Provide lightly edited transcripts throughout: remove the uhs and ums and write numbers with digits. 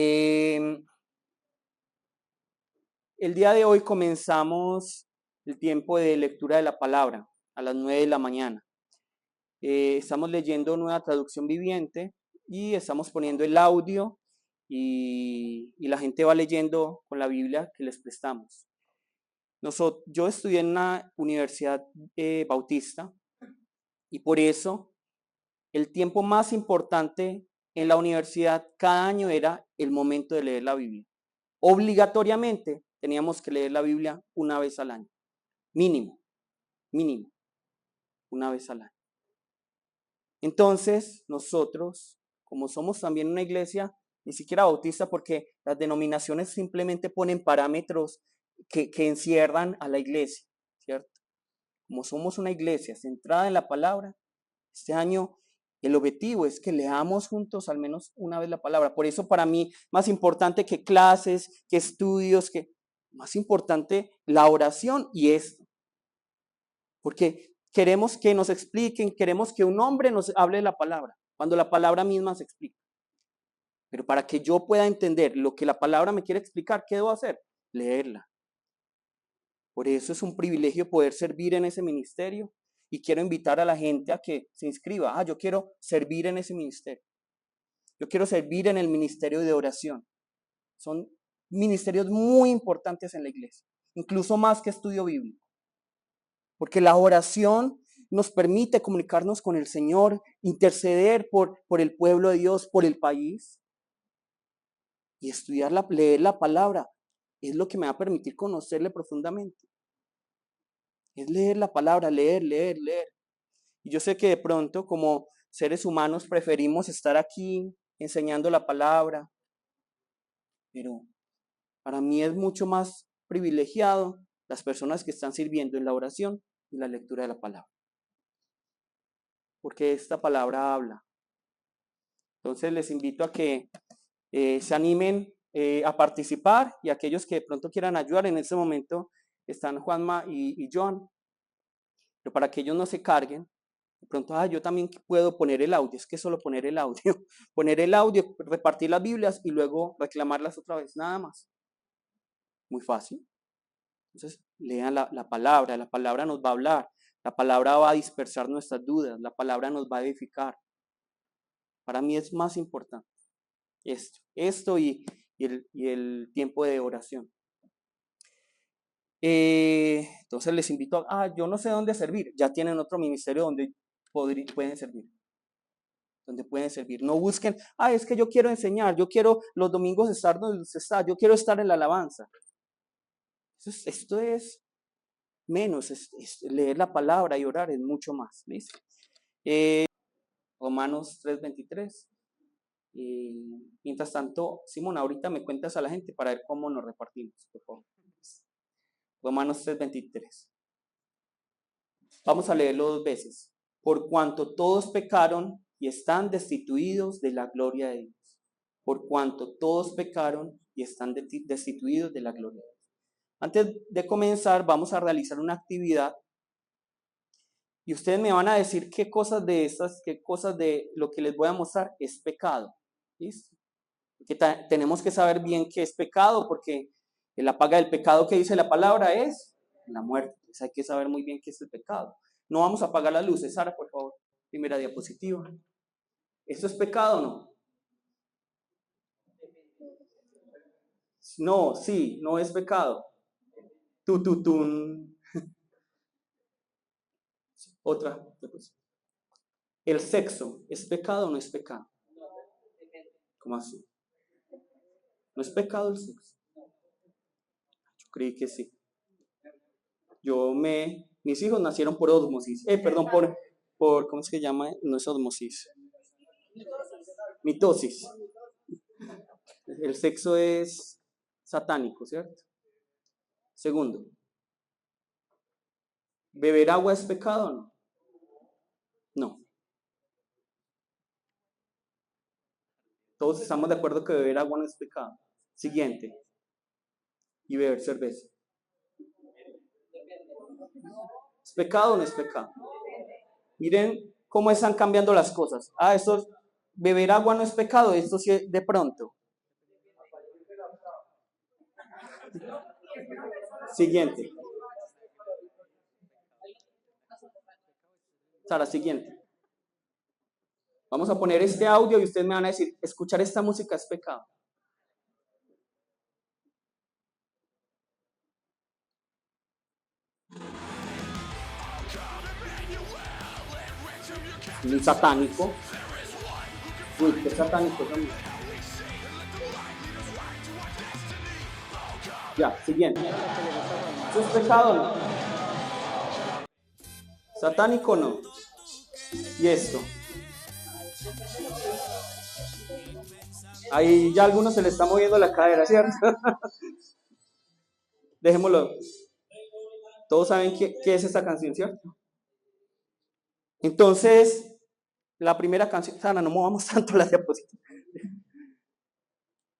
El día de hoy comenzamos el tiempo de lectura de la palabra a las 9 de la mañana. Estamos leyendo Nueva Traducción Viviente y estamos poniendo el audio y la gente va leyendo con la Biblia que les prestamos. Yo estudié en una universidad bautista y por eso el tiempo más importante en la universidad cada año era el momento de leer la Biblia. Obligatoriamente teníamos que leer la Biblia una vez al año, mínimo, una vez al año. Entonces, nosotros, como somos también una iglesia, ni siquiera bautista, porque las denominaciones simplemente ponen parámetros que encierran a la iglesia, ¿cierto? Como somos una iglesia centrada en la palabra, este año el objetivo es que leamos juntos al menos una vez la palabra. Por eso para mí, más importante que clases, que estudios, más importante la oración y esto. Porque queremos que nos expliquen, queremos que un hombre nos hable de la palabra, cuando la palabra misma se explica. Pero para que yo pueda entender lo que la palabra me quiere explicar, ¿qué debo hacer? Leerla. Por eso es un privilegio poder servir en ese ministerio y quiero invitar a la gente a que se inscriba. Yo quiero servir en ese ministerio. Yo quiero servir en el ministerio de oración. Son ministerios muy importantes en la iglesia, incluso más que estudio bíblico. Porque la oración nos permite comunicarnos con el Señor, interceder por el pueblo de Dios, por el país. Y leer la palabra es lo que me va a permitir conocerle profundamente. Es leer la palabra, leer. Y yo sé que de pronto como seres humanos preferimos estar aquí enseñando la palabra, pero para mí es mucho más privilegiado las personas que están sirviendo en la oración y la lectura de la palabra. Porque esta palabra habla. Entonces les invito a que se animen a participar y aquellos que de pronto quieran ayudar. En este momento están Juanma y John. Pero para que ellos no se carguen, de pronto, yo también puedo poner el audio. Es que solo poner el audio. Poner el audio, repartir las Biblias y luego reclamarlas otra vez. Nada más. Muy fácil. Entonces, lean la palabra nos va a hablar, la palabra va a dispersar nuestras dudas, la palabra nos va a edificar. Para mí es más importante esto y el tiempo de oración. Entonces les invito yo no sé dónde servir, ya tienen otro ministerio donde pueden servir. Donde pueden servir. No busquen, es que yo quiero enseñar, yo quiero los domingos estar donde usted está, yo quiero estar en la alabanza. Esto es menos, es leer la palabra y orar es mucho más. ¿Listo? Romanos 3:23. Mientras tanto, Simón, ahorita me cuentas a la gente para ver cómo nos repartimos, por favor. Romanos 3:23. Vamos a leerlo 2 veces. Por cuanto todos pecaron y están destituidos de la gloria de Dios. Por cuanto todos pecaron y están destituidos de la gloria de Dios. Antes de comenzar, vamos a realizar una actividad y ustedes me van a decir qué cosas de lo que les voy a mostrar es pecado. ¿Listo? Porque tenemos que saber bien qué es pecado, porque la paga del pecado que dice la palabra es la muerte. Entonces hay que saber muy bien qué es el pecado. No vamos a apagar las luces. Sara, por favor, primera diapositiva. ¿Esto es pecado o no? No, sí, no es pecado. Otra. ¿El sexo es pecado o no es pecado? ¿Cómo así? ¿No es pecado el sexo? Yo creí que sí. Mis hijos nacieron por ósmosis. Perdón, ¿cómo es que llama? No es ósmosis. Mitosis. El sexo es satánico, ¿cierto? Segundo, ¿beber agua es pecado o no? No. Todos estamos de acuerdo que beber agua no es pecado. Siguiente. ¿Y beber cerveza? ¿Es pecado o no es pecado? Miren cómo están cambiando las cosas. Beber agua no es pecado, esto sí de pronto. Siguiente. Sara, siguiente. Vamos a poner este audio y ustedes me van a decir, escuchar esta música es pecado. Muy satánico. Uy, qué satánico también. Ya, siguiente. ¿Eso es pecado o no? ¿Satánico o no? ¿Y esto? Ahí ya a algunos se le está moviendo la cadera, ¿cierto? Dejémoslo. Todos saben qué es esta canción, ¿cierto? Entonces, la primera canción, Sara, no movamos tanto la diapositiva.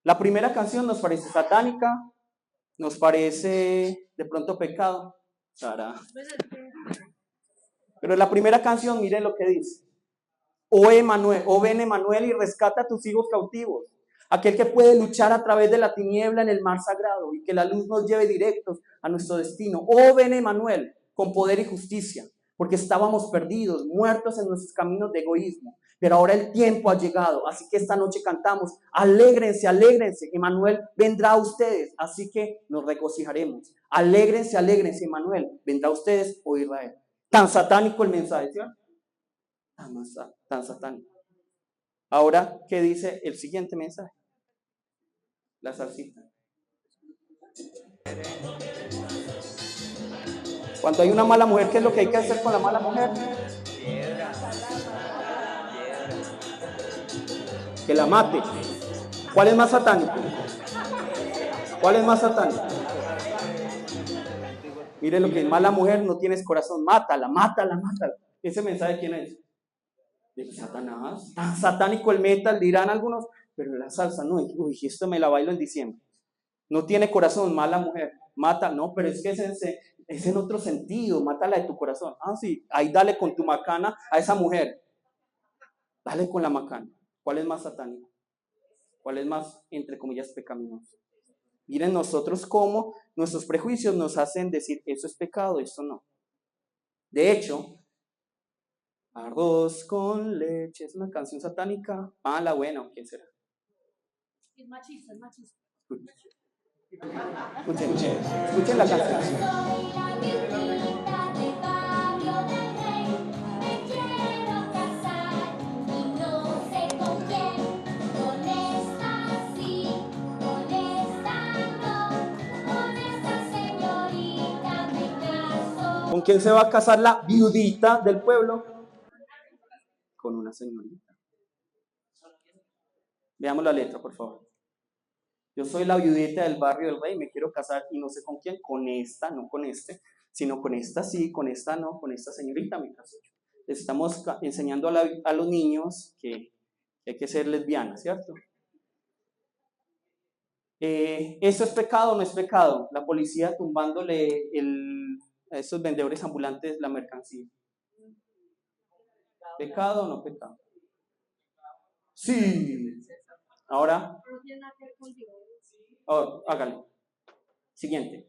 La primera canción nos parece satánica, nos parece de pronto pecado, Sara. Pero la primera canción, miren lo que dice. Oh Emanuel, oh ven Emanuel y rescata a tus hijos cautivos. Aquel que puede luchar a través de la tiniebla en el mar sagrado y que la luz nos lleve directos a nuestro destino. Oh ven Emanuel, con poder y justicia, porque estábamos perdidos, muertos en nuestros caminos de egoísmo. Pero ahora el tiempo ha llegado, así que esta noche cantamos, alégrense, alégrense, Emanuel vendrá a ustedes, así que nos regocijaremos. Alégrense, alégrense, Emanuel vendrá a ustedes, oh Israel. Tan satánico el mensaje, ¿sí? Tan satánico. Ahora, ¿qué dice el siguiente mensaje? La salsita. Cuando hay una mala mujer, ¿qué es lo que hay que hacer con la mala mujer? Que la mate. ¿Cuál es más satánico? ¿Cuál es más satánico? Mire lo que es mala mujer, no tienes corazón, mátala, mátala, mátala. ¿Ese mensaje quién es? De Satanás. Tan satánico el metal, dirán algunos, pero la salsa no, uy, esto me la bailo en diciembre. No tiene corazón, mala mujer, mata, no, pero es que es en otro sentido, mátala de tu corazón. Ah, sí, ahí dale con tu macana a esa mujer. Dale con la macana. ¿Cuál es más satánico? ¿Cuál es más, entre comillas, pecaminoso? Miren nosotros cómo nuestros prejuicios nos hacen decir, eso es pecado, esto no. De hecho, arroz con leche es una canción satánica. Ah, la buena, ¿quién será? Es machista, es machista. Escuchen la canción. Soy la viudita del barrio del rey. Me quiero casar y no sé con quién. Con esta sí, con esta no. Con esta señorita me caso. ¿Con quién se va a casar la viudita del pueblo? Con una señorita. Veamos la letra, por favor. Yo soy la viudita del barrio del rey, me quiero casar y no sé con quién, con esta, no con este, sino con esta sí, con esta no, con esta señorita me caso. Les estamos enseñando a los niños que hay que ser lesbianas, ¿cierto? ¿Eso es pecado o no es pecado? La policía tumbándole a esos vendedores ambulantes la mercancía. ¿Pecado o no pecado? Sí. Ahora, hágale. Siguiente.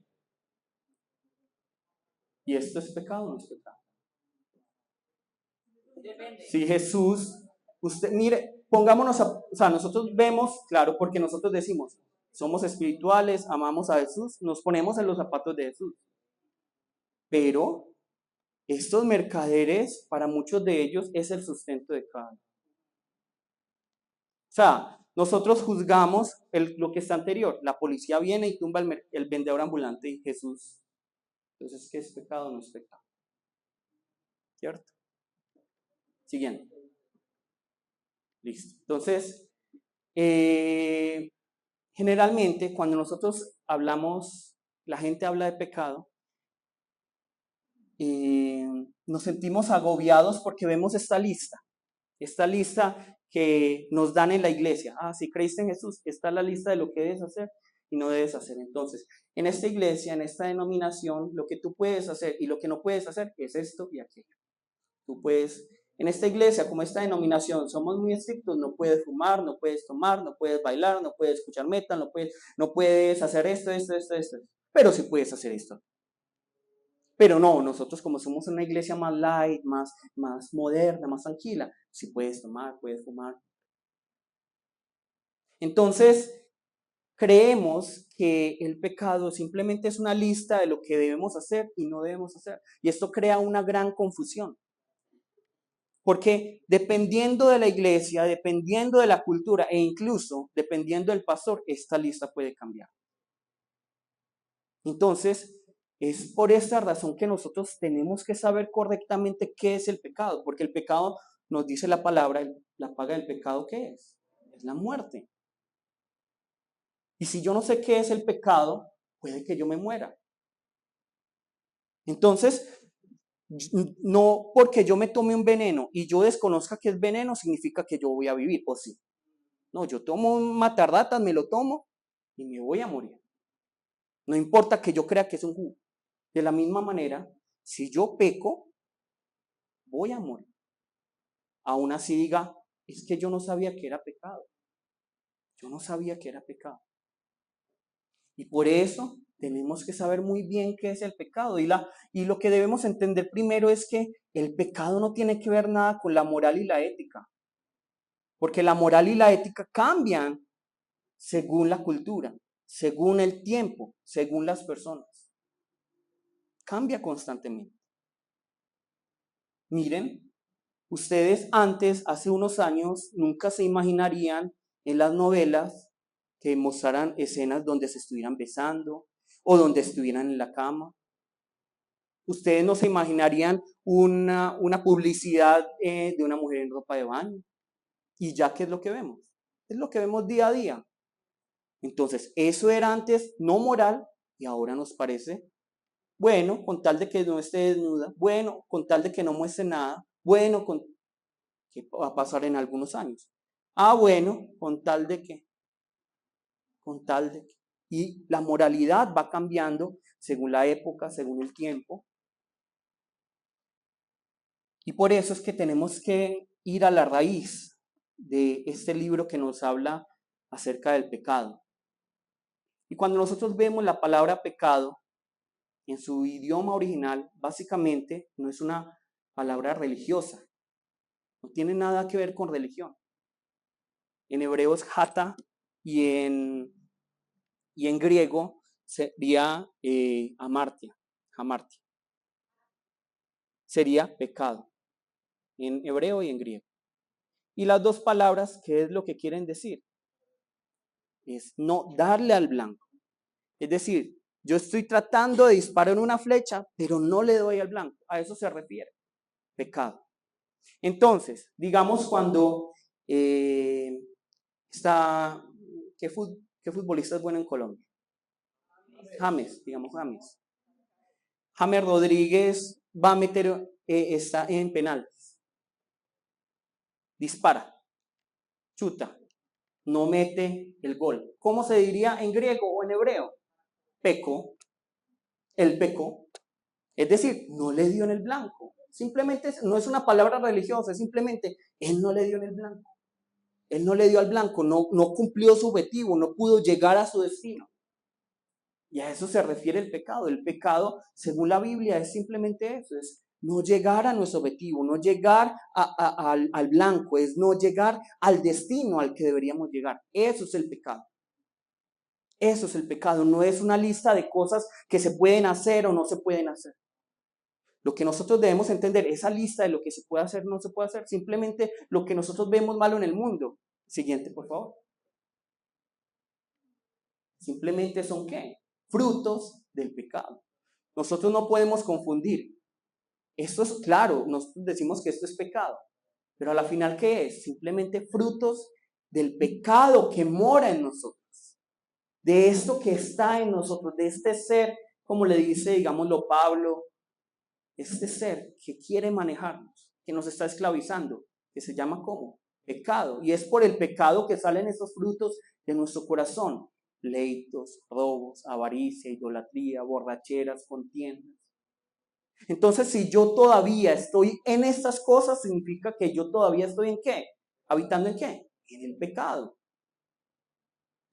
¿Y esto es pecado o no es pecado? Si Jesús, usted, mire, pongámonos o sea, nosotros vemos, claro, porque nosotros decimos, somos espirituales, amamos a Jesús, nos ponemos en los zapatos de Jesús. Pero estos mercaderes, para muchos de ellos, es el sustento de cada uno. O sea, nosotros juzgamos lo que está anterior. La policía viene y tumba el vendedor ambulante y Jesús. Entonces, ¿qué es pecado o no es pecado? ¿Cierto? Siguiente. Listo. Entonces, generalmente cuando nosotros hablamos, la gente habla de pecado, nos sentimos agobiados porque vemos esta lista que nos dan en la iglesia. Ah, si creíste en Jesús, está la lista de lo que debes hacer y no debes hacer. Entonces, en esta iglesia, en esta denominación, lo que tú puedes hacer y lo que no puedes hacer es esto y aquello. Tú puedes en esta iglesia, como esta denominación, somos muy estrictos, no puedes fumar, no puedes tomar, no puedes bailar, no puedes escuchar metal, no puedes hacer esto, pero sí puedes hacer esto. Pero no, nosotros como somos una iglesia más light, más moderna, más tranquila, sí puedes tomar, puedes fumar. Entonces, creemos que el pecado simplemente es una lista de lo que debemos hacer y no debemos hacer. Y esto crea una gran confusión. Porque dependiendo de la iglesia, dependiendo de la cultura e incluso dependiendo del pastor, esta lista puede cambiar. Entonces, es por esta razón que nosotros tenemos que saber correctamente qué es el pecado, porque el pecado, nos dice la palabra, la paga del pecado, ¿qué es? Es la muerte. Y si yo no sé qué es el pecado, puede que yo me muera. Entonces, no porque yo me tome un veneno y yo desconozca que es veneno, significa que yo voy a vivir, ¿o sí? No, yo tomo un matarratas, me lo tomo y me voy a morir. No importa que yo crea que es un jugo. De la misma manera, si yo peco, voy a morir. Aún así diga, es que yo no sabía que era pecado. Yo no sabía que era pecado. Y por eso tenemos que saber muy bien qué es el pecado. Y lo que debemos entender primero es que el pecado no tiene que ver nada con la moral y la ética. Porque la moral y la ética cambian según la cultura, según el tiempo, según las personas. Cambia constantemente. Miren, ustedes antes, hace unos años, nunca se imaginarían en las novelas que mostraran escenas donde se estuvieran besando o donde estuvieran en la cama. Ustedes no se imaginarían una publicidad de una mujer en ropa de baño. ¿Y ya qué es lo que vemos? Es lo que vemos día a día. Entonces, eso era antes no moral y ahora nos parece bueno, con tal de que no esté desnuda, bueno, con tal de que no muestre nada, bueno, que va a pasar en algunos años. Ah, bueno, con tal de que. Y la moralidad va cambiando según la época, según el tiempo. Y por eso es que tenemos que ir a la raíz de este libro que nos habla acerca del pecado. Y cuando nosotros vemos la palabra pecado en su idioma original, básicamente no es una palabra religiosa, no tiene nada que ver con religión. En hebreo es hata y en griego sería hamartia. Sería pecado, en hebreo y en griego. Y las dos palabras, ¿qué es lo que quieren decir? Es no darle al blanco. Es decir, yo estoy tratando de disparar una flecha, pero no le doy al blanco. A eso se refiere, pecado. Entonces, digamos cuando está, ¿qué futbolista es bueno en Colombia? James, digamos James. James Rodríguez va a meter, está en penal. Dispara, chuta, no mete el gol. ¿Cómo se diría en griego o en hebreo? Pecó, él pecó. Es decir, no le dio en el blanco. Simplemente no es una palabra religiosa, es simplemente él no le dio en el blanco. Él no le dio al blanco, no cumplió su objetivo, no pudo llegar a su destino. Y a eso se refiere el pecado. El pecado, según la Biblia, es simplemente eso, es no llegar a nuestro objetivo, no llegar al blanco, es no llegar al destino al que deberíamos llegar. Eso es el pecado. Eso es el pecado, no es una lista de cosas que se pueden hacer o no se pueden hacer. Lo que nosotros debemos entender, esa lista de lo que se puede hacer o no se puede hacer, simplemente lo que nosotros vemos malo en el mundo. Siguiente, por favor. Simplemente son ¿qué? Frutos del pecado. Nosotros no podemos confundir. Esto es claro, nosotros decimos que esto es pecado, pero a la final ¿qué es? Simplemente frutos del pecado que mora en nosotros. De esto que está en nosotros, de este ser, como le dice, digámoslo, Pablo, este ser que quiere manejarnos, que nos está esclavizando, que se llama ¿cómo? Pecado. Y es por el pecado que salen estos frutos de nuestro corazón. Pleitos, robos, avaricia, idolatría, borracheras, contiendas. Entonces, si yo todavía estoy en estas cosas, significa que yo todavía estoy ¿en qué? ¿Habitando en qué? En el pecado.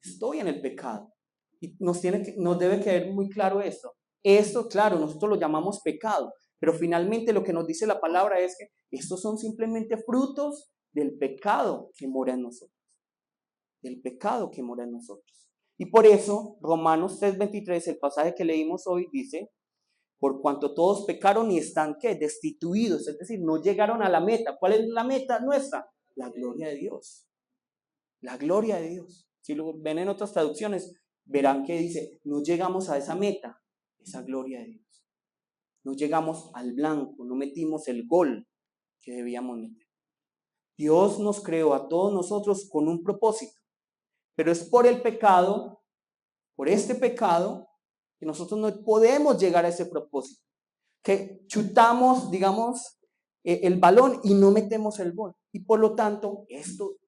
Estoy en el pecado. Y nos debe quedar muy claro esto. Esto, claro, nosotros lo llamamos pecado, pero finalmente lo que nos dice la palabra es que estos son simplemente frutos del pecado que mora en nosotros. Del pecado que mora en nosotros. Y por eso, Romanos 3:23, el pasaje que leímos hoy, dice, por cuanto todos pecaron y están, ¿qué? Destituidos, es decir, no llegaron a la meta. ¿Cuál es la meta nuestra? La gloria de Dios. La gloria de Dios. Si lo ven en otras traducciones, verán que dice, no llegamos a esa meta, esa gloria de Dios. No llegamos al blanco, no metimos el gol que debíamos meter. Dios nos creó a todos nosotros con un propósito, pero es por el pecado, por este pecado, que nosotros no podemos llegar a ese propósito. Que chutamos, digamos, el balón y no metemos el gol. Y por lo tanto,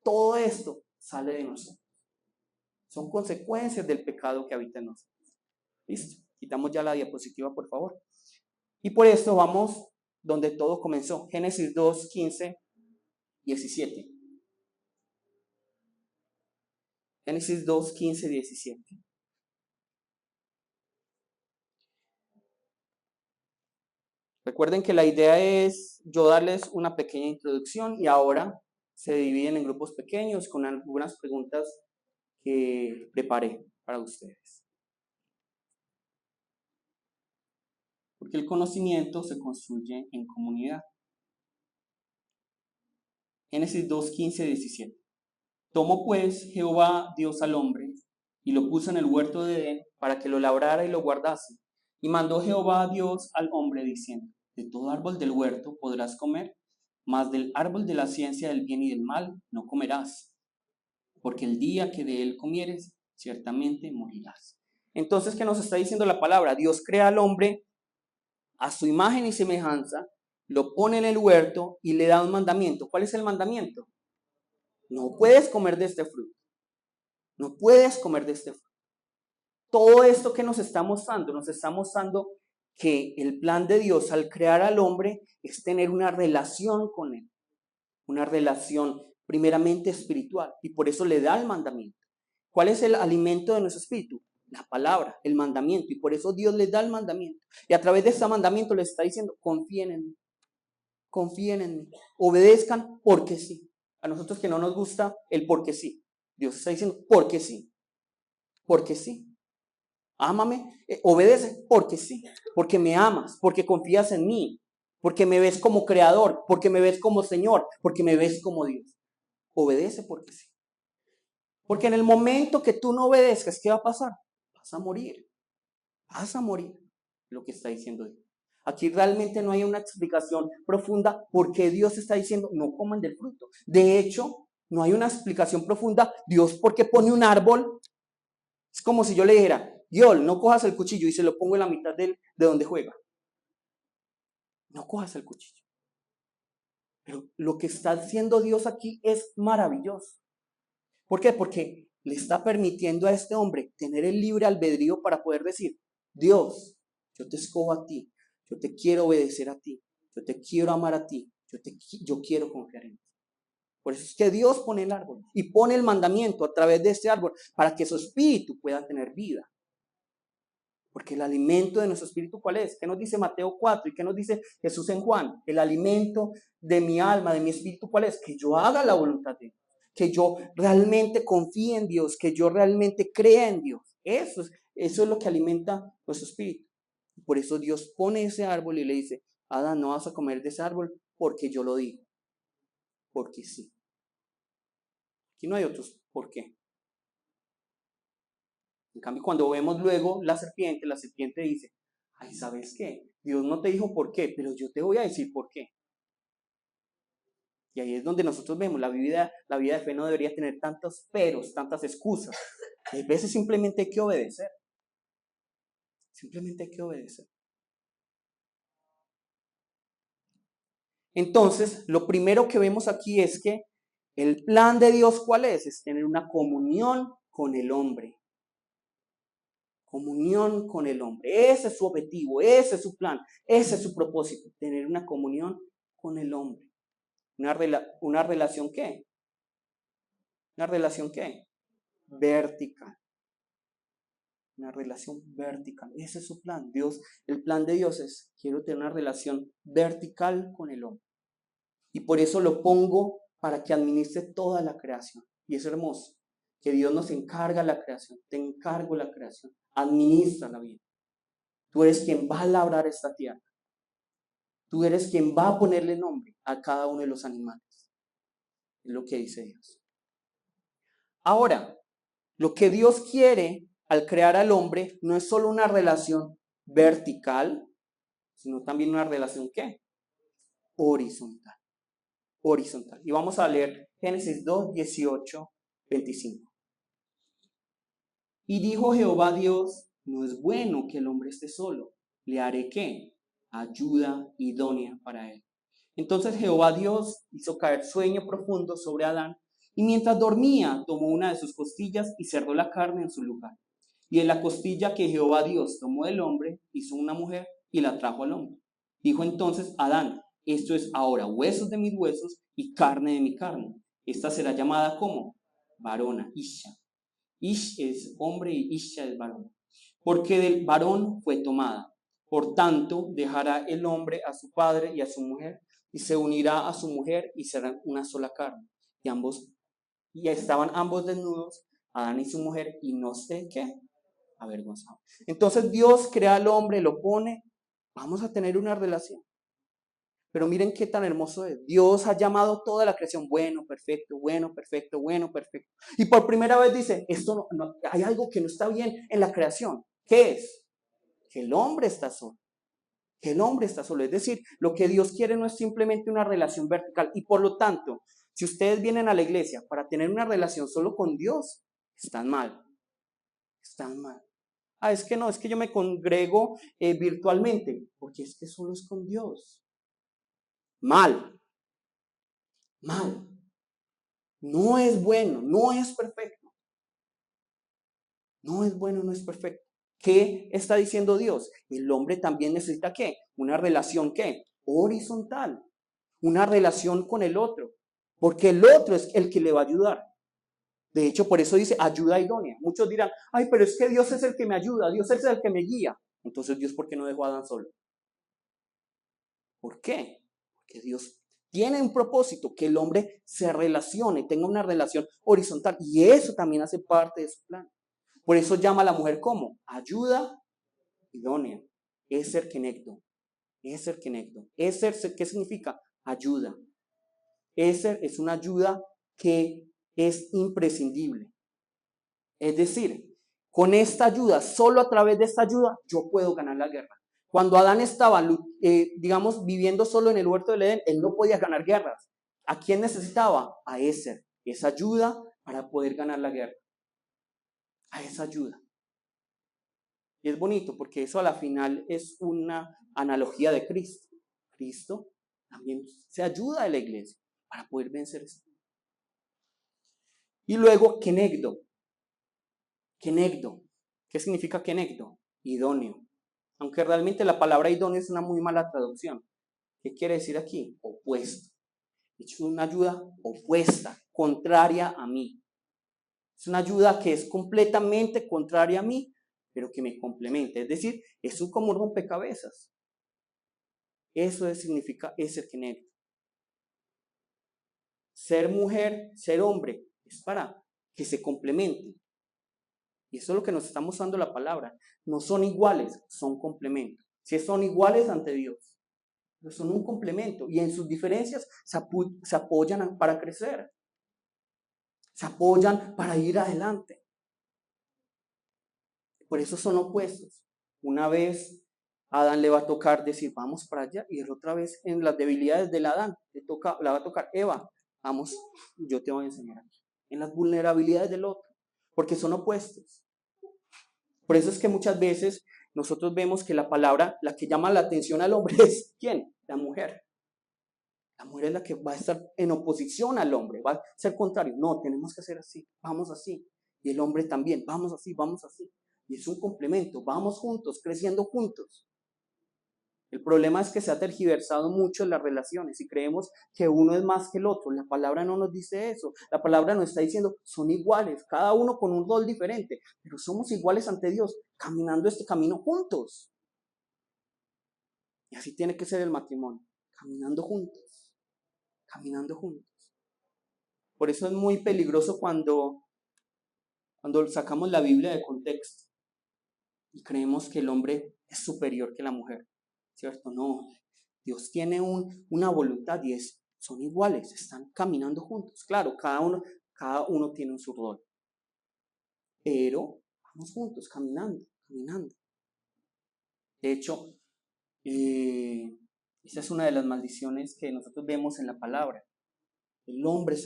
todo esto sale de nosotros. Son consecuencias del pecado que habita en nosotros. Listo. Quitamos ya la diapositiva, por favor. Y por esto vamos donde todo comenzó. Génesis 2, 15, 17. Génesis 2, 15, 17. Recuerden que la idea es yo darles una pequeña introducción y ahora se dividen en grupos pequeños con algunas preguntas que preparé para ustedes. Porque el conocimiento se construye en comunidad. Génesis 2, 15, 17. Tomó pues Jehová Dios al hombre y lo puso en el huerto de Edén para que lo labrara y lo guardase. Y mandó Jehová Dios al hombre diciendo, de todo árbol del huerto podrás comer, mas del árbol de la ciencia del bien y del mal no comerás, porque el día que de él comieres, ciertamente morirás. Entonces, ¿qué nos está diciendo la palabra? Dios crea al hombre a su imagen y semejanza, lo pone en el huerto y le da un mandamiento. ¿Cuál es el mandamiento? No puedes comer de este fruto. No puedes comer de este fruto. Todo esto que nos está mostrando que el plan de Dios al crear al hombre es tener una relación con él, una relación primeramente espiritual, y por eso le da el mandamiento. ¿Cuál es el alimento de nuestro espíritu? La palabra, el mandamiento, y por eso Dios les da el mandamiento. Y a través de este mandamiento les está diciendo, confíen en mí, obedezcan porque sí. A nosotros que no nos gusta el porque sí, Dios está diciendo porque sí, porque sí. Ámame, obedece porque sí, porque me amas, porque confías en mí, porque me ves como creador, porque me ves como Señor, porque me ves como Dios. Obedece porque sí. Porque en el momento que tú no obedezcas, ¿qué va a pasar? Vas a morir. Vas a morir. Lo que está diciendo Dios. Aquí realmente no hay una explicación profunda por qué Dios está diciendo no coman del fruto. De hecho, no hay una explicación profunda. Dios, ¿por qué pone un árbol? Es como si yo le dijera, Dios, no cojas el cuchillo y se lo pongo en la mitad de donde juega. No cojas el cuchillo. Pero lo que está haciendo Dios aquí es maravilloso. ¿Por qué? Porque le está permitiendo a este hombre tener el libre albedrío para poder decir, Dios, yo te escojo a ti, yo te quiero obedecer a ti, yo te quiero amar a ti, yo quiero confiar en ti. Por eso es que Dios pone el árbol y pone el mandamiento a través de este árbol para que su espíritu pueda tener vida. Porque el alimento de nuestro espíritu, ¿cuál es? ¿Qué nos dice Mateo 4? ¿Y qué nos dice Jesús en Juan? El alimento de mi alma, de mi espíritu, ¿cuál es? Que yo haga la voluntad de Dios. Que yo realmente confíe en Dios. Que yo realmente crea en Dios. Eso es lo que alimenta nuestro espíritu. Por eso Dios pone ese árbol y le dice, Adán, no vas a comer de ese árbol porque yo lo digo. Porque sí. Aquí no hay otros por qué. En cambio, cuando vemos luego la serpiente dice, ay, ¿sabes qué? Dios no te dijo por qué, pero yo te voy a decir por qué. Y ahí es donde nosotros vemos, la vida de fe no debería tener tantos peros, tantas excusas. A veces simplemente hay que obedecer. Simplemente hay que obedecer. Entonces, lo primero que vemos aquí es que el plan de Dios, ¿cuál es? Es tener una comunión con el hombre. Comunión con el hombre. Ese es su objetivo, ese es su plan, ese es su propósito. Tener una comunión con el hombre. ¿Una relación qué? ¿Una relación qué? Vertical. Una relación vertical. Ese es su plan. El plan de Dios es, quiero tener una relación vertical con el hombre. Y por eso lo pongo para que administre toda la creación. Y es hermoso, que Dios nos encarga la creación. Te encargo la creación. Administra la vida. Tú eres quien va a labrar esta tierra. Tú eres quien va a ponerle nombre a cada uno de los animales. Es lo que dice Dios. Ahora, lo que Dios quiere al crear al hombre no es solo una relación vertical, sino también una relación ¿qué? Horizontal. Horizontal. Y vamos a leer Génesis 2, 18, 25. Y dijo Jehová Dios, no es bueno que el hombre esté solo. ¿Le haré qué? Ayuda idónea para él. Entonces Jehová Dios hizo caer sueño profundo sobre Adán, y mientras dormía tomó una de sus costillas y cerró la carne en su lugar. Y en la costilla que Jehová Dios tomó del hombre, hizo una mujer y la trajo al hombre. Dijo entonces Adán, esto es ahora huesos de mis huesos y carne de mi carne. Esta será llamada como varona, Isha. Ish es hombre y Isha es varón. Porque del varón fue tomada. Por tanto, dejará el hombre a su padre y a su mujer, y se unirá a su mujer y serán una sola carne. Y estaban ambos desnudos, Adán y su mujer, y no sé qué, avergonzados. Entonces Dios crea al hombre, lo pone, vamos a tener una relación. Pero miren qué tan hermoso es. Dios ha llamado toda la creación bueno, perfecto, bueno, perfecto, bueno, perfecto. Y por primera vez dice, hay algo que no está bien en la creación. ¿Qué es? Que el hombre está solo. Que el hombre está solo. Es decir, lo que Dios quiere no es simplemente una relación vertical. Y por lo tanto, si ustedes vienen a la iglesia para tener una relación solo con Dios, están mal. Están mal. Es que no, es que yo me congrego virtualmente, porque es que solo es con Dios. Mal. No es bueno, no es perfecto. No es bueno, no es perfecto. ¿Qué está diciendo Dios? El hombre también necesita ¿qué? Una relación ¿qué? Horizontal. Una relación con el otro. Porque el otro es el que le va a ayudar. De hecho, por eso dice ayuda idónea. Muchos dirán, pero es que Dios es el que me ayuda, Dios es el que me guía. Entonces, ¿Dios por qué no dejó a Adán solo? ¿Por qué? Porque Dios tiene un propósito, que el hombre se relacione, tenga una relación horizontal. Y eso también hace parte de su plan. Por eso llama a la mujer como ayuda idónea. Eser kenegdo. Eser kenegdo. Eser, ¿qué significa? Ayuda. Eser es una ayuda que es imprescindible. Es decir, con esta ayuda, solo a través de esta ayuda, yo puedo ganar la guerra. Cuando Adán estaba, digamos, viviendo solo en el huerto del Edén, él no podía ganar guerras. ¿A quién necesitaba? A Eser, esa ayuda para poder ganar la guerra. A esa ayuda. Y es bonito porque eso a la final es una analogía de Cristo. Cristo también se ayuda de la iglesia para poder vencer esto. Y luego, kenegdo. Kenegdo. ¿Qué significa kenegdo? Idóneo. Aunque realmente la palabra idóneo es una muy mala traducción. ¿Qué quiere decir aquí? Opuesto. Es una ayuda opuesta, contraria a mí. Es una ayuda que es completamente contraria a mí, pero que me complementa. Es decir, es como un rompecabezas. Eso significa ser kenegdo. Ser mujer, ser hombre, es para que se complementen. Y eso es lo que nos está mostrando la palabra. No son iguales, son complementos. Si son iguales ante Dios, pero son un complemento. Y en sus diferencias se apoyan para crecer. Se apoyan para ir adelante. Por eso son opuestos. Una vez a Adán le va a tocar decir, vamos para allá. Y la otra vez en las debilidades del Adán le va a tocar, Eva, vamos, yo te voy a enseñar aquí. En las vulnerabilidades del otro. Porque son opuestos. Por eso es que muchas veces nosotros vemos que la palabra, la que llama la atención al hombre es, ¿quién? La mujer. La mujer es la que va a estar en oposición al hombre, va a ser contrario. No, tenemos que hacer así, vamos así. Y el hombre también, vamos así, vamos así. y es un complemento. Vamos juntos, creciendo juntos. El problema es que se ha tergiversado mucho en las relaciones y creemos que uno es más que el otro. La palabra no nos dice eso. La palabra nos está diciendo, son iguales, cada uno con un rol diferente, pero somos iguales ante Dios, caminando este camino juntos. Y así tiene que ser el matrimonio, caminando juntos, caminando juntos. Por eso es muy peligroso cuando sacamos la Biblia de contexto y creemos que el hombre es superior que la mujer, ¿cierto? No, Dios tiene una voluntad y son iguales, están caminando juntos. Claro, cada uno tiene su rol, pero vamos juntos, caminando. De hecho, esa es una de las maldiciones que nosotros vemos en la palabra. El hombre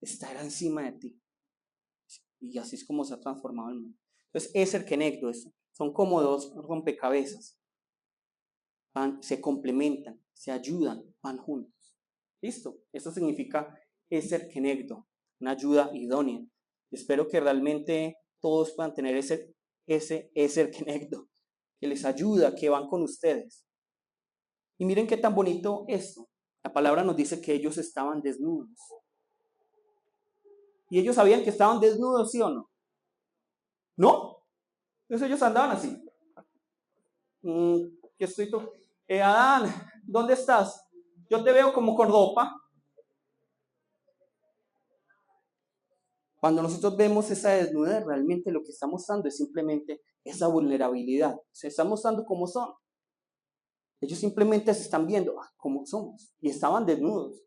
estará encima de ti. Y así es como se ha transformado el mundo. Entonces, Ezer Kenegdo, son como dos rompecabezas. Se complementan, se ayudan, van juntos. ¿Listo? Eso significa Ezer Kenegdo, una ayuda idónea. Espero que realmente todos puedan tener ese Ezer Kenegdo, que les ayuda, que van con ustedes. Y miren qué tan bonito esto. La palabra nos dice que ellos estaban desnudos. ¿Y ellos sabían que estaban desnudos, sí o no? ¿No? Entonces ellos andaban así. Yo estoy Adán, ¿dónde estás? Yo te veo como con ropa. Cuando nosotros vemos esa desnudez, realmente lo que está mostrando es simplemente esa vulnerabilidad. Se está mostrando cómo son. Ellos simplemente se están viendo cómo somos. Y estaban desnudos.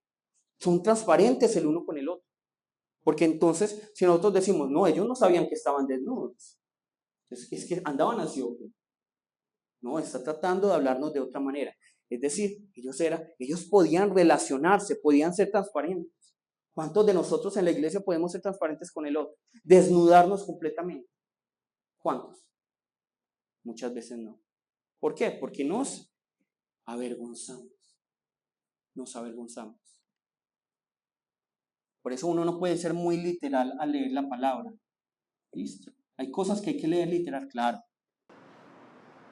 Son transparentes el uno con el otro. Porque entonces, si nosotros decimos, no, ellos no sabían que estaban desnudos. Entonces, es que andaban así, ¿o qué? No, está tratando de hablarnos de otra manera. Es decir, ellos podían relacionarse, podían ser transparentes. ¿Cuántos de nosotros en la iglesia podemos ser transparentes con el otro? Desnudarnos completamente. ¿Cuántos? Muchas veces no. ¿Por qué? Porque nos avergonzamos. Nos avergonzamos. Por eso uno no puede ser muy literal al leer la palabra. ¿Listo? Hay cosas que hay que leer literal, claro.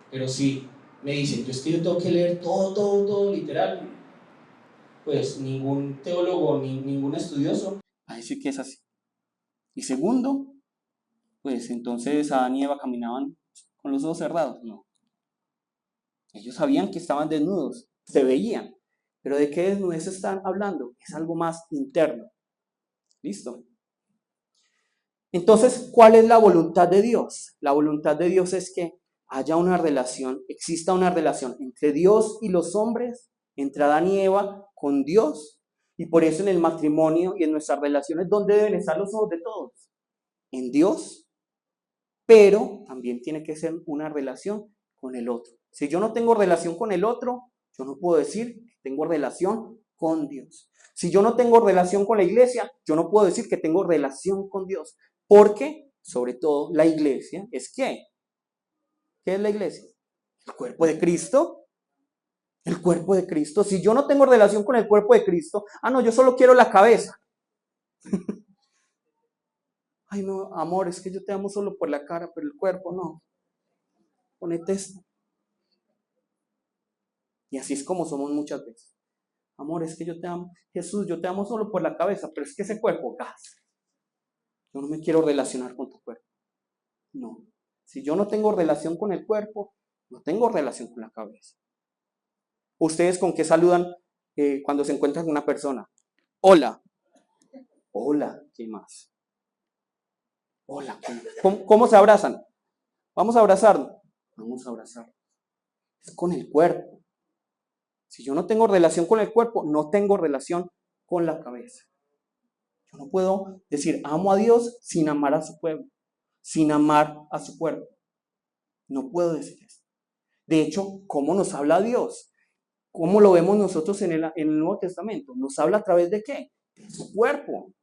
Pero si me dicen, yo tengo que leer todo literal, pues ningún teólogo ni ningún estudioso va a decir que es así. Y segundo, pues entonces Adán y Eva caminaban con los ojos cerrados. No. Ellos sabían que estaban desnudos, se veían. Pero ¿de qué desnudez están hablando? Es algo más interno. ¿Listo? Entonces, ¿cuál es la voluntad de Dios? La voluntad de Dios es que haya una relación, exista una relación entre Dios y los hombres, entre Adán y Eva con Dios. Y por eso en el matrimonio y en nuestras relaciones, ¿dónde deben estar los ojos de todos? En Dios, pero también tiene que ser una relación con el otro. Si yo no tengo relación con el otro, yo no puedo decir que tengo relación con Dios. Si yo no tengo relación con la iglesia, yo no puedo decir que tengo relación con Dios. Porque, sobre todo, la iglesia es ¿qué? ¿Qué es la iglesia? El cuerpo de Cristo. El cuerpo de Cristo. Si yo no tengo relación con el cuerpo de Cristo, no, yo solo quiero la cabeza. Ay, no, amor, es que yo te amo solo por la cara, pero el cuerpo no. Ponete esto. Y así es como somos muchas veces. Amor, es que yo te amo. Jesús, yo te amo solo por la cabeza, pero es que ese cuerpo, gas. Yo no me quiero relacionar con tu cuerpo. No. Si yo no tengo relación con el cuerpo, no tengo relación con la cabeza. ¿Ustedes con qué saludan cuando se encuentran con una persona? Hola. Hola. ¿Qué más? Hola. ¿Cómo se abrazan? Vamos a abrazarnos. Vamos a abrazarnos. Es con el cuerpo. Si yo no tengo relación con el cuerpo, no tengo relación con la cabeza. Yo no puedo decir amo a Dios sin amar a su pueblo, sin amar a su cuerpo. No puedo decir eso. De hecho, ¿cómo nos habla Dios? ¿Cómo lo vemos nosotros en el Nuevo Testamento? ¿Nos habla a través de qué? De su cuerpo.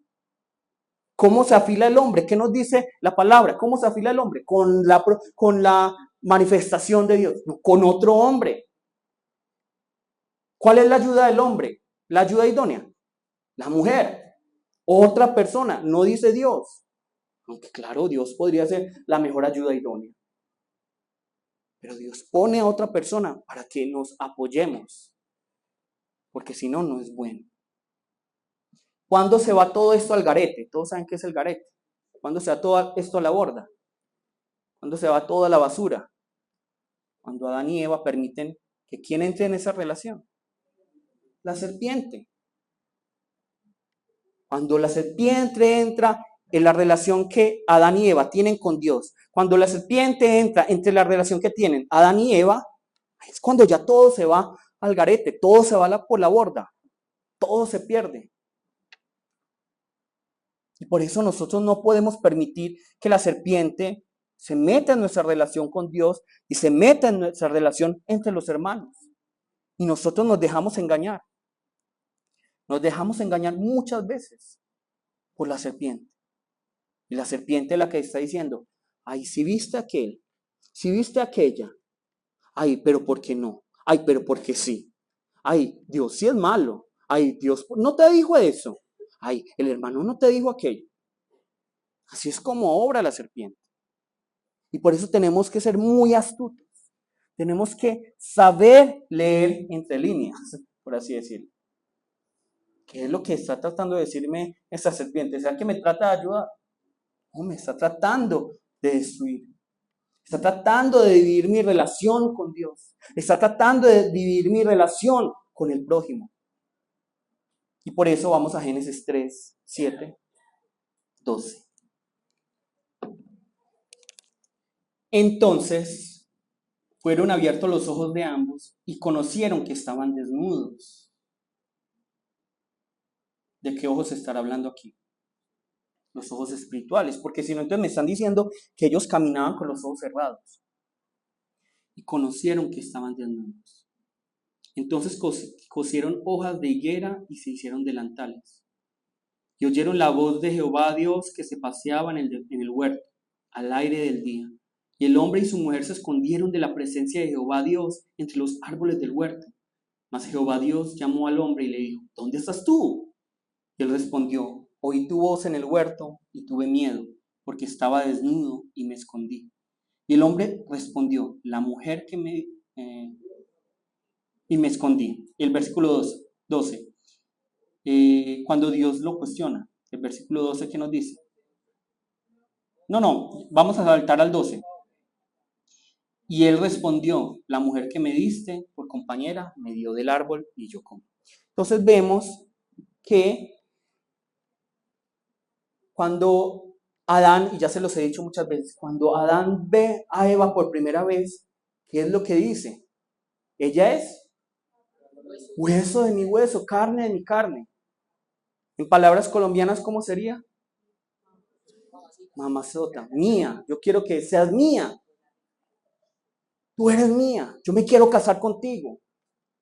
¿Cómo se afila el hombre? ¿Qué nos dice la palabra? ¿Cómo se afila el hombre? Con la manifestación de Dios, con otro hombre. ¿Cuál es la ayuda del hombre? La ayuda idónea. La mujer. Otra persona. No dice Dios. Aunque claro, Dios podría ser la mejor ayuda idónea. Pero Dios pone a otra persona para que nos apoyemos. Porque si no, no es bueno. ¿Cuándo se va todo esto al garete? Todos saben qué es el garete. ¿Cuándo se va todo esto a la borda? ¿Cuándo se va toda la basura? Cuando Adán y Eva permiten que ¿quién entre en esa relación? La serpiente. Cuando la serpiente entra en la relación que Adán y Eva tienen con Dios, cuando la serpiente entra entre la relación que tienen Adán y Eva, es cuando ya todo se va al garete, todo se va por la borda, todo se pierde. Y por eso nosotros no podemos permitir que la serpiente se meta en nuestra relación con Dios y se meta en nuestra relación entre los hermanos. Y nosotros nos dejamos engañar. Nos dejamos engañar muchas veces por la serpiente. Y la serpiente es la que está diciendo, ay, si viste aquel, si viste aquella, ay, pero ¿por qué no? Ay, pero ¿por qué sí? Ay, Dios sí es malo. Ay, Dios no te dijo eso. Ay, el hermano no te dijo aquello. Así es como obra la serpiente. Y por eso tenemos que ser muy astutos. Tenemos que saber leer entre líneas, por así decirlo. ¿Qué es lo que está tratando de decirme esta serpiente? ¿Será que me trata de ayudar? No, me está tratando de destruir. Está tratando de dividir mi relación con Dios. Está tratando de dividir mi relación con el prójimo. Y por eso vamos a Génesis 3, 7, 12. Entonces fueron abiertos los ojos de ambos y conocieron que estaban desnudos. ¿De qué ojos se estará hablando aquí? Los ojos espirituales, porque si no, entonces me están diciendo que ellos caminaban con los ojos cerrados. Y conocieron que estaban desnudos. Entonces cosieron hojas de higuera y se hicieron delantales. Y oyeron la voz de Jehová Dios que se paseaba en el huerto, al aire del día. Y el hombre y su mujer se escondieron de la presencia de Jehová Dios entre los árboles del huerto. Mas Jehová Dios llamó al hombre y le dijo, ¿dónde estás tú? Y él respondió, oí tu voz en el huerto y tuve miedo, porque estaba desnudo y me escondí. Y el hombre respondió, la mujer que y me escondí. El versículo 12. Cuando Dios lo cuestiona, el versículo 12, ¿qué nos dice? No, vamos a saltar al 12. Y él respondió, la mujer que me diste por compañera me dio del árbol y yo comí. Entonces vemos que cuando Adán, y ya se los he dicho muchas veces, cuando Adán ve a Eva por primera vez, ¿qué es lo que dice? Ella es hueso de mi hueso, carne de mi carne. En palabras colombianas, ¿cómo sería? Mamazota, mía, yo quiero que seas mía. Tú eres mía, yo me quiero casar contigo.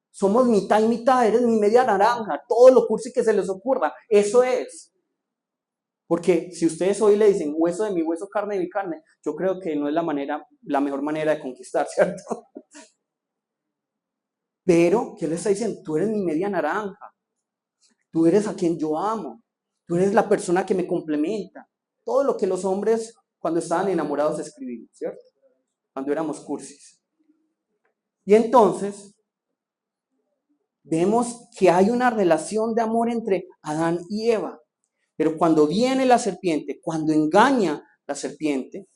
Somos mitad y mitad, eres mi media naranja, todo lo cursi que se les ocurra, eso es. Porque si ustedes hoy le dicen hueso de mi hueso, carne de mi carne, yo creo que no es la mejor manera de conquistar, ¿cierto? Pero, ¿qué le está diciendo? Tú eres mi media naranja, tú eres a quien yo amo, tú eres la persona que me complementa. Todo lo que los hombres cuando estaban enamorados escribían, ¿cierto? Cuando éramos cursis. Y entonces, vemos que hay una relación de amor entre Adán y Eva. Pero cuando viene la serpiente, cuando engaña la serpiente,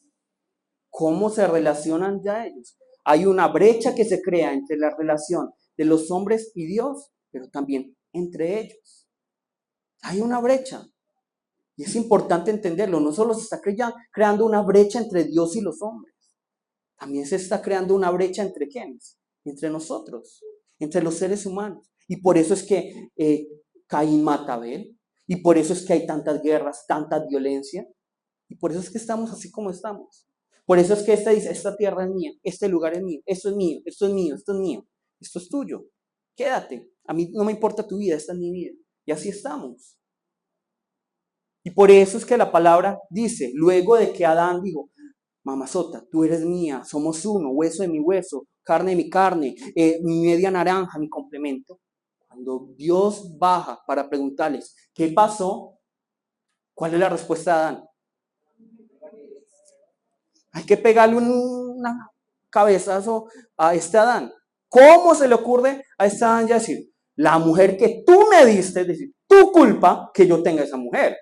¿cómo se relacionan ya ellos? Hay una brecha que se crea entre la relación de los hombres y Dios, pero también entre ellos. Hay una brecha. Y es importante entenderlo. No solo se está creando una brecha entre Dios y los hombres. También se está creando una brecha entre ¿quiénes? Entre nosotros, entre los seres humanos. Y por eso es que Caín mata a Abel. Y por eso es que hay tantas guerras, tanta violencia. Y por eso es que estamos así como estamos. Por eso es que dice, esta tierra es mía, este lugar es mío, esto es mío, esto es mío, esto es mío, esto es tuyo. Quédate, a mí no me importa tu vida, esta es mi vida. Y así estamos. Y por eso es que la palabra dice, luego de que Adán dijo, mamazota, tú eres mía, somos uno, hueso de mi hueso, carne de mi carne, mi media naranja, mi complemento. Cuando Dios baja para preguntarles, ¿qué pasó? ¿Cuál es la respuesta de Adán? Hay que pegarle un cabezazo a este Adán. ¿Cómo se le ocurre a este Adán ya decir, la mujer que tú me diste, es decir, tu culpa que yo tenga esa mujer?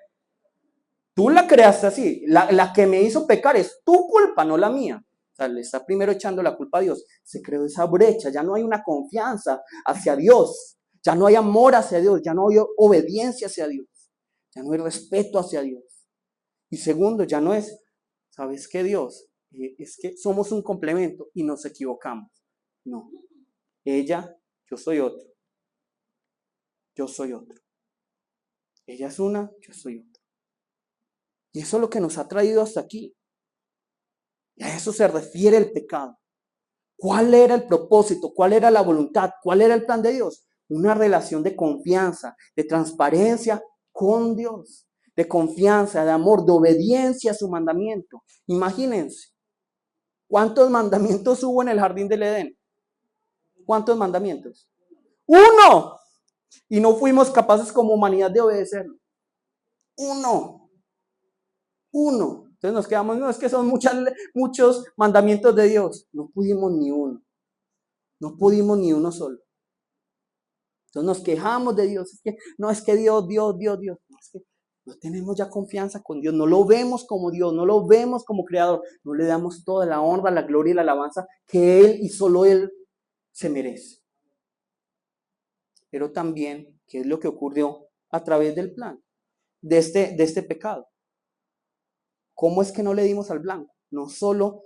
Tú la creaste así. La que me hizo pecar es tu culpa, no la mía. O sea, le está primero echando la culpa a Dios. Se creó esa brecha, ya no hay una confianza hacia Dios. Ya no hay amor hacia Dios, ya no hay obediencia hacia Dios. Ya no hay respeto hacia Dios. Y segundo, ya no es, ¿sabes qué, Dios? Es que somos un complemento y nos equivocamos. No. Ella, yo soy otro. Yo soy otro. Ella es una, yo soy otra. Y eso es lo que nos ha traído hasta aquí. Y a eso se refiere el pecado. ¿Cuál era el propósito? ¿Cuál era la voluntad? ¿Cuál era el plan de Dios? Una relación de confianza, de transparencia con Dios, de confianza, de amor, de obediencia a su mandamiento. Imagínense, ¿cuántos mandamientos hubo en el jardín del Edén? ¿Cuántos mandamientos? ¡Uno! Y no fuimos capaces como humanidad de obedecerlo. Uno. Entonces nos quedamos, no, es que son muchos mandamientos de Dios. No pudimos ni uno. No pudimos ni uno solo. Entonces nos quejamos de Dios. Es que Dios. No, es que no tenemos ya confianza con Dios. No lo vemos como Dios. No lo vemos como creador. No le damos toda la honra, la gloria y la alabanza que Él y solo Él se merece. Pero también, ¿qué es lo que ocurrió a través del plan? De este pecado. ¿Cómo es que no le dimos al blanco? No solo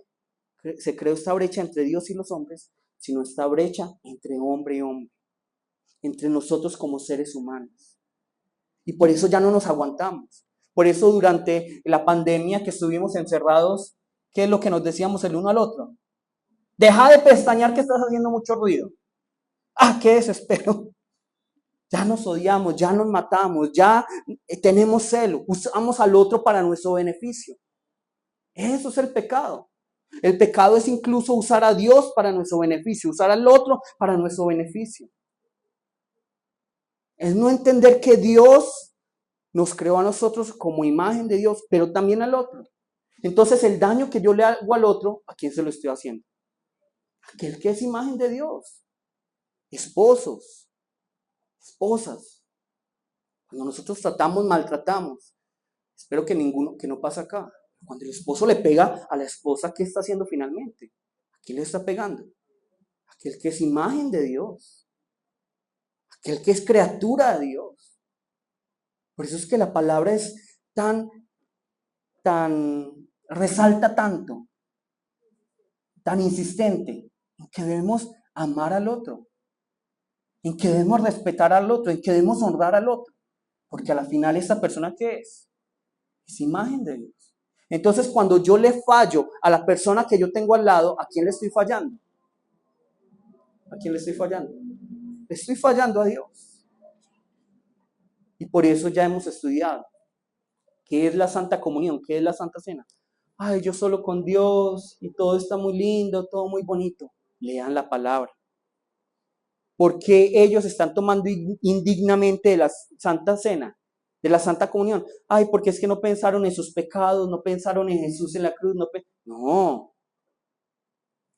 se creó esta brecha entre Dios y los hombres, sino esta brecha entre hombre y hombre, entre nosotros como seres humanos. Y por eso ya no nos aguantamos. Por eso durante la pandemia que estuvimos encerrados, ¿qué es lo que nos decíamos el uno al otro? Deja de pestañear que estás haciendo mucho ruido. ¡Ah, qué desespero! Ya nos odiamos, ya nos matamos, ya tenemos celo, usamos al otro para nuestro beneficio. Eso es el pecado. El pecado es incluso usar a Dios para nuestro beneficio, usar al otro para nuestro beneficio. Es no entender que Dios nos creó a nosotros como imagen de Dios, pero también al otro. Entonces el daño que yo le hago al otro, ¿a quién se lo estoy haciendo? Aquel que es imagen de Dios. Esposos, esposas. Cuando nosotros tratamos, maltratamos. Espero que no pase acá. Cuando el esposo le pega a la esposa, ¿qué está haciendo finalmente? ¿A quién le está pegando? Aquel que es imagen de Dios. Aquel que es criatura de Dios. Por eso es que la palabra es resalta tanto, tan insistente, en que debemos amar al otro, en que debemos respetar al otro, en que debemos honrar al otro. Porque a la final esa persona, ¿qué es? Es imagen de Dios. Entonces, cuando yo le fallo a la persona que yo tengo al lado, ¿a quién le estoy fallando? ¿A quién le estoy fallando? Le estoy fallando a Dios. Y por eso ya hemos estudiado qué es la Santa Comunión, qué es la Santa Cena. Ay, yo solo con Dios y todo está muy lindo, todo muy bonito. Lean la palabra. Porque ellos están tomando indignamente de la Santa Cena, de la Santa Comunión. Ay, porque es que no pensaron en sus pecados, no pensaron en Jesús en la cruz. No.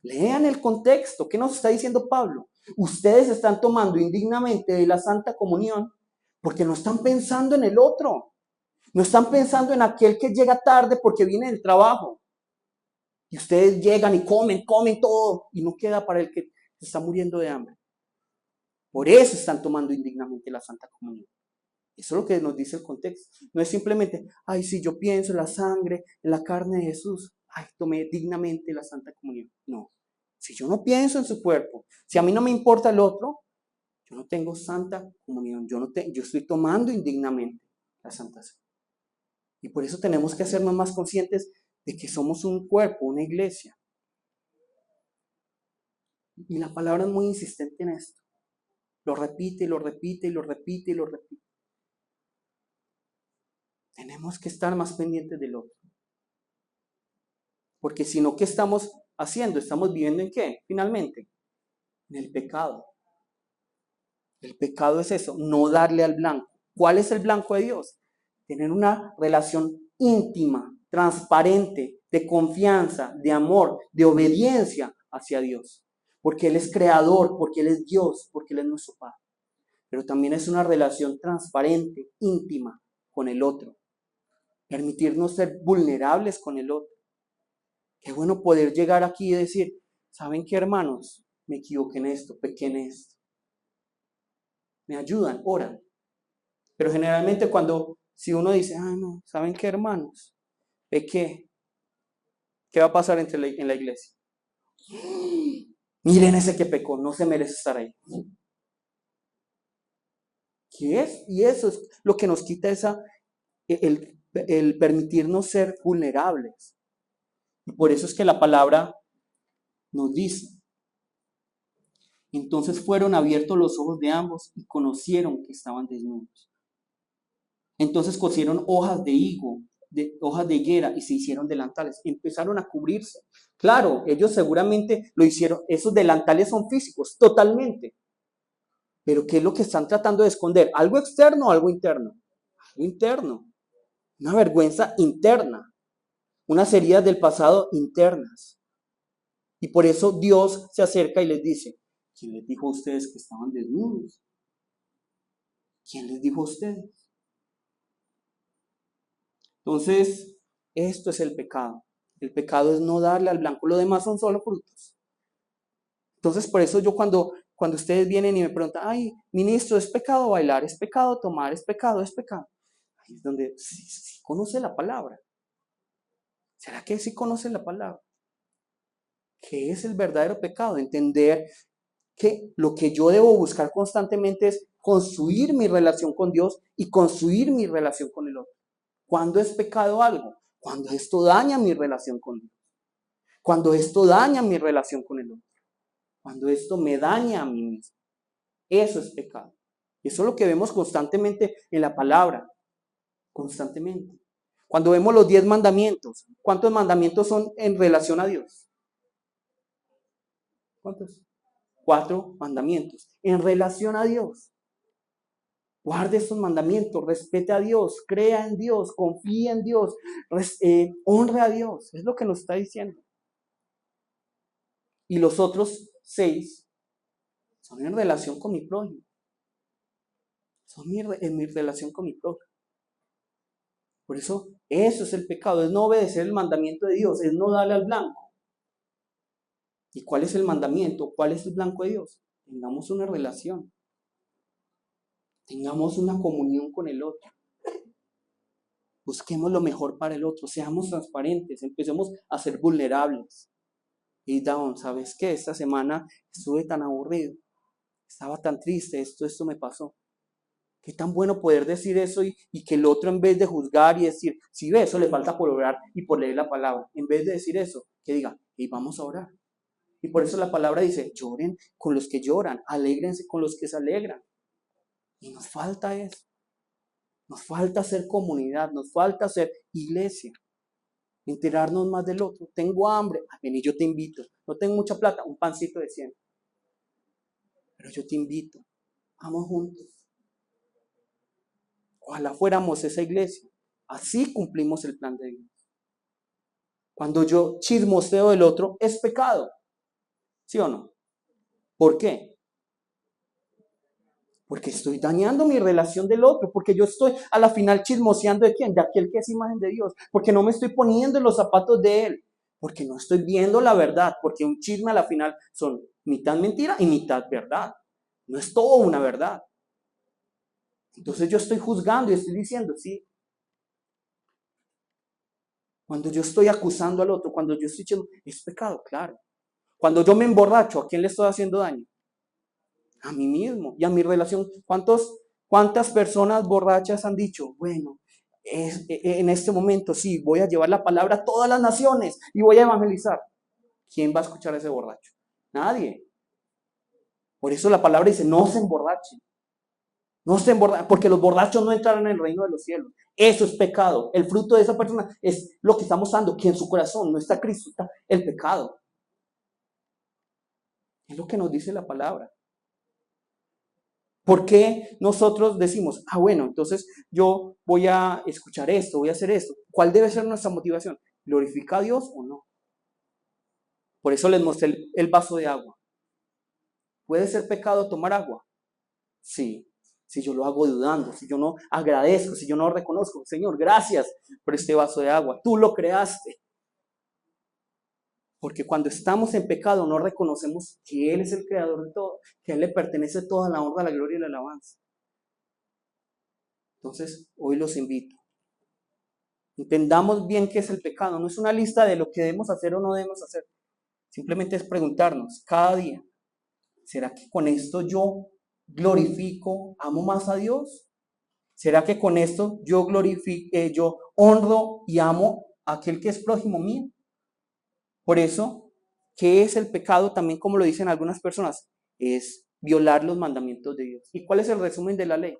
Lean el contexto. ¿Qué nos está diciendo Pablo? Ustedes están tomando indignamente de la Santa Comunión porque no están pensando en el otro. No están pensando en aquel que llega tarde porque viene del trabajo. Y ustedes llegan y comen todo y no queda para el que se está muriendo de hambre. Por eso están tomando indignamente la Santa Comunión. Eso es lo que nos dice el contexto. No es simplemente, ay, si yo pienso en la sangre, en la carne de Jesús, ay, tomé dignamente la Santa Comunión. No. Si yo no pienso en su cuerpo, si a mí no me importa el otro, yo no tengo Santa Comunión. Yo estoy tomando indignamente la Santa Cena. Y por eso tenemos que hacernos más conscientes de que somos un cuerpo, una iglesia. Y la palabra es muy insistente en esto. Lo repite y lo repite y lo repite y lo repite. Tenemos que estar más pendientes del otro. Porque si no, ¿qué estamos haciendo? ¿Estamos viviendo en qué? Finalmente, en el pecado. El pecado es eso, no darle al blanco. ¿Cuál es el blanco de Dios? Tener una relación íntima transparente, de confianza, de amor, de obediencia hacia Dios. Porque Él es creador, porque Él es Dios, porque Él es nuestro Padre. Pero también es una relación transparente, íntima con el otro. Permitirnos ser vulnerables con el otro. Qué bueno poder llegar aquí y decir, ¿saben qué, hermanos? Me equivoqué en esto, pequé en esto. Me ayudan, oran. Pero generalmente si uno dice, no, ¿saben qué, hermanos? Pequé. ¿Qué va a pasar en la iglesia? Miren ese que pecó, no se merece estar ahí. ¿Qué es? Y eso es lo que nos quita el permitirnos ser vulnerables. Y por eso es que la palabra nos dice, entonces fueron abiertos los ojos de ambos y conocieron que estaban desnudos. Entonces cosieron hojas de higo, hojas de higuera y se hicieron delantales. Empezaron a cubrirse. Claro, ellos seguramente lo hicieron. Esos delantales son físicos, totalmente. Pero ¿qué es lo que están tratando de esconder? ¿Algo externo o algo interno? Algo interno. Una vergüenza interna. Unas heridas del pasado internas. Y por eso Dios se acerca y les dice, ¿quién les dijo a ustedes que estaban desnudos? ¿Quién les dijo a ustedes? Entonces, esto es el pecado. El pecado es no darle al blanco. Lo demás son solo frutos. Entonces, por eso yo cuando ustedes vienen y me preguntan, ay, ministro, ¿es pecado bailar? ¿Es pecado tomar? ¿Es pecado? ¿Es pecado? Ahí es donde sí conoce la palabra. ¿Será que sí conoce la palabra? ¿Qué es el verdadero pecado? Entender que lo que yo debo buscar constantemente es construir mi relación con Dios y construir mi relación con el otro. ¿Cuándo es pecado algo? Cuando esto daña mi relación con Dios. Cuando esto daña mi relación con el otro. Cuando esto me daña a mí mismo. Eso es pecado. Y eso es lo que vemos constantemente en la palabra. Constantemente. Cuando vemos los 10 mandamientos, ¿cuántos mandamientos son en relación a Dios? ¿Cuántos? 4 mandamientos. En relación a Dios. Guarde estos mandamientos, respete a Dios, crea en Dios, confíe en Dios, honre a Dios. Es lo que nos está diciendo. Y los otros 6 son en relación con mi prójimo. Son en mi relación con mi prójimo. Por eso es el pecado, es no obedecer el mandamiento de Dios, es no darle al blanco. ¿Y cuál es el mandamiento? ¿Cuál es el blanco de Dios? Tengamos una relación. Tengamos una comunión con el otro. Busquemos lo mejor para el otro. Seamos transparentes. Empecemos a ser vulnerables. Y down, ¿sabes qué? Esta semana estuve tan aburrido. Estaba tan triste. Esto me pasó. Qué tan bueno poder decir eso y que el otro, en vez de juzgar y decir, si ve, eso le falta por orar y por leer la palabra. En vez de decir eso, que diga, y vamos a orar. Y por eso la palabra dice, lloren con los que lloran. Alégrense con los que se alegran. Y nos falta eso. Nos falta ser comunidad, nos falta ser iglesia. Enterarnos más del otro. Tengo hambre, ven y yo te invito. No tengo mucha plata, un pancito de 100. Pero yo te invito. Vamos juntos. Ojalá fuéramos esa iglesia. Así cumplimos el plan de Dios. Cuando yo chismoseo del otro, es pecado. ¿Sí o no? ¿Por qué? Porque estoy dañando mi relación del otro, porque yo estoy a la final chismoseando de quién, de aquel que es imagen de Dios, porque no me estoy poniendo en los zapatos de él, porque no estoy viendo la verdad, porque un chisme a la final son mitad mentira y mitad verdad, no es todo una verdad. Entonces yo estoy juzgando y estoy diciendo, sí, cuando yo estoy acusando al otro, cuando yo estoy diciendo, es pecado, claro. Cuando yo me emborracho, ¿a quién le estoy haciendo daño? A mí mismo y a mi relación. ¿Cuántas personas borrachas han dicho, bueno, en este momento sí, voy a llevar la palabra a todas las naciones y voy a evangelizar? ¿Quién va a escuchar a ese borracho? Nadie. Por eso la palabra dice, no se emborrachen. No se emborrachen, porque los borrachos no entrarán en el reino de los cielos. Eso es pecado. El fruto de esa persona es lo que está mostrando, que en su corazón no está Cristo, está el pecado. Es lo que nos dice la palabra. ¿Por qué nosotros decimos, bueno, entonces yo voy a escuchar esto, voy a hacer esto? ¿Cuál debe ser nuestra motivación? ¿Glorifica a Dios o no? Por eso les mostré el vaso de agua. ¿Puede ser pecado tomar agua? Sí, si yo lo hago dudando, si yo no agradezco, si yo no reconozco, Señor, gracias por este vaso de agua, tú lo creaste. Porque cuando estamos en pecado no reconocemos que Él es el creador de todo, que a Él le pertenece toda la honra, la gloria y la alabanza. Entonces, hoy los invito. Entendamos bien qué es el pecado. No es una lista de lo que debemos hacer o no debemos hacer. Simplemente es preguntarnos cada día, ¿será que con esto yo glorifico, amo más a Dios? ¿Será que con esto yo glorifico, yo honro y amo a aquel que es prójimo mío? Por eso, ¿qué es el pecado? También, como lo dicen algunas personas, es violar los mandamientos de Dios. ¿Y cuál es el resumen de la ley?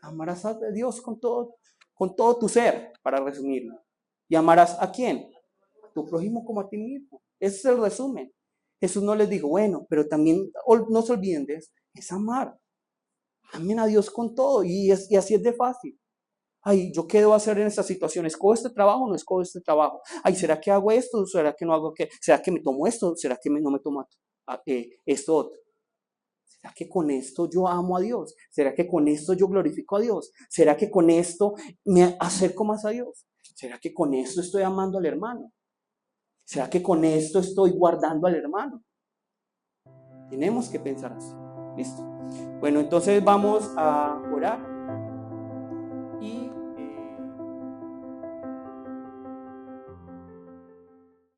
Amarás a Dios con todo tu ser, para resumirlo. ¿Y amarás a quién? A tu prójimo como a ti mismo. Ese es el resumen. Jesús no les dijo, bueno, pero también no se olviden de eso, es amar. Amen a Dios con todo y así es de fácil. Ay, ¿yo qué debo hacer en esta situación? ¿Escojo este trabajo o no escojo este trabajo? Ay, ¿será que hago esto? ¿Será que no hago qué? ¿Será que me tomo esto? ¿Será que no me tomo esto otro? ¿Será que con esto yo amo a Dios? ¿Será que con esto yo glorifico a Dios? ¿Será que con esto me acerco más a Dios? ¿Será que con esto estoy amando al hermano? ¿Será que con esto estoy guardando al hermano? Tenemos que pensar así. ¿Listo? Bueno, entonces vamos a orar.